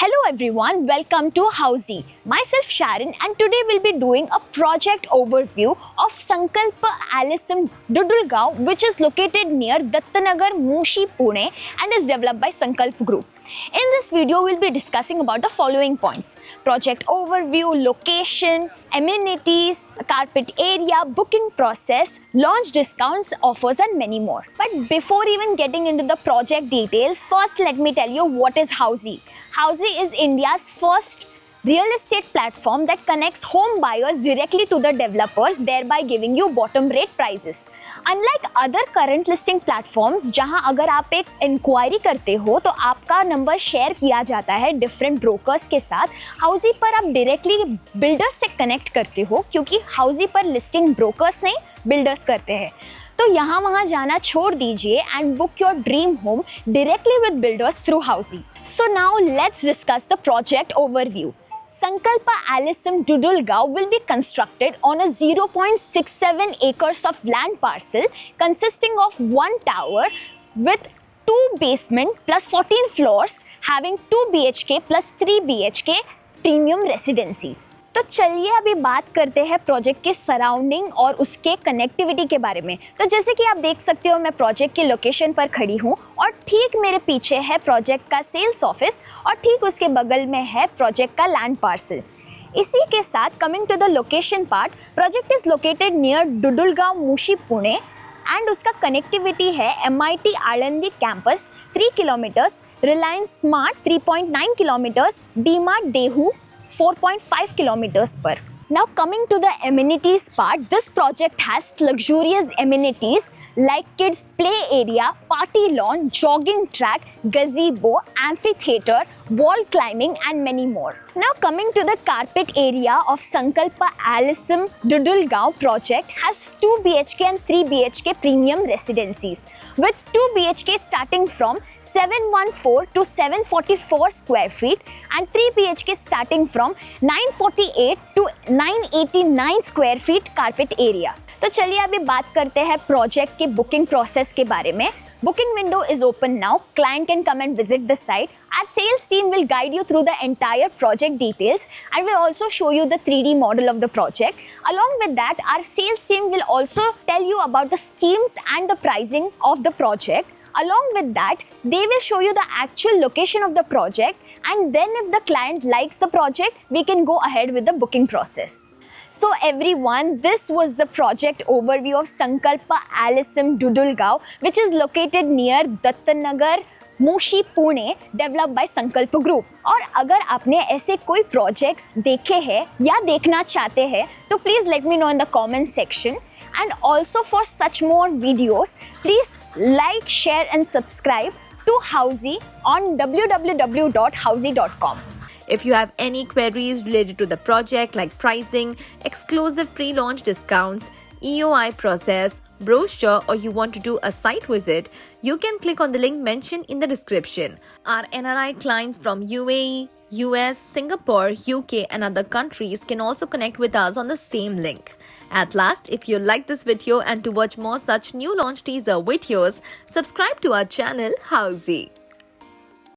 Hello everyone, welcome to Housey. Myself Sharon, and today we'll be doing a project overview of Sankalpa Alisum Dudulgaon, which is located near Dattanagar, Mushi, Pune and is developed by Sankalp Group. In this video, we'll be discussing about the following points: project overview, location, amenities, carpet area, booking process, launch discounts, offers and many more. But before even getting into the project details, first let me tell you what is Housey. Housey is India's first real estate platform that connects home buyers directly to the developers, thereby giving you bottom rate prices. Unlike other current listing platforms, जहां अगर आप एक inquiry करते हो तो आपका number share किया जाता है डिफरेंट ब्रोकर्स के साथ, हाउजी पर आप डायरेक्टली बिल्डर्स से कनेक्ट करते हो, क्योंकि हाउजी पर लिस्टिंग ब्रोकर्स नहीं बिल्डर्स करते हैं। तो यहाँ वहाँ जाना छोड़ दीजिए and book your dream home directly with builders through housie. So now let's discuss the project overview. Sankalpa Alisum Dudulgaon will be constructed on a 0.67 acres of land parcel consisting of one tower with 2 basement plus 14 floors having 2 BHK plus 3 BHK premium residencies. तो चलिए अभी बात करते हैं project के surrounding और उसके connectivity के बारे में. तो जैसे कि आप देख सकते हो, मैं प्रोजेक्ट के लोकेशन पर खड़ी हूँ और ठीक मेरे पीछे है प्रोजेक्ट का सेल्स ऑफिस और ठीक उसके बगल में है प्रोजेक्ट का लैंड पार्सल. इसी के साथ coming to the location part, project is located near Dudulgaon, Moshi, Pune and उसका कनेक्टिविटी है MIT Alandi campus 3 kilometres, Reliance Smart 3.9 kilometres, DMart Dehu 4.5 kilometers per. Now coming to the amenities part, this project has luxurious amenities like kids play area, party lawn, jogging track, gazebo, amphitheater, wall climbing and many more. Now coming to the carpet area of Sankalpa Alisum Dudulgaon project has 2 BHK and 3 BHK premium residencies with 2 BHK starting from 714 to 744 square feet and 3 BHK starting from 948 to 989 square feet carpet area. तो चलिए अभी बात करते हैं project के booking process के बारे में. Booking window is open now. Client can come and visit the site. Our sales team will guide you through the entire project details and will also show you the 3D model of the project. Along with that, our sales team will also tell you about the schemes and the pricing of the project. Along with that, they will show you the actual location of the project, and then if the client likes the project, we can go ahead with the booking process. So everyone, this was the project overview of Sankalpa Alisum Dudulgaon, which is located near Dattanagar, Mushi, Pune, developed by Sankalp Group. और अगर आपने ऐसे कोई projects देखे हैं या देखना चाहते हैं तो please let me know in the comment section. And also for such more videos, please like, share and subscribe to Housey on www.housey.com. If you have any queries related to the project like pricing, exclusive pre-launch discounts, EOI process, brochure, or you want to do a site visit, you can click on the link mentioned in the description. Our NRI clients from UAE, US, Singapore, UK and other countries can also connect with us on the same link. At last, if you like this video and to watch more such new launch teaser videos, subscribe to our channel Housey.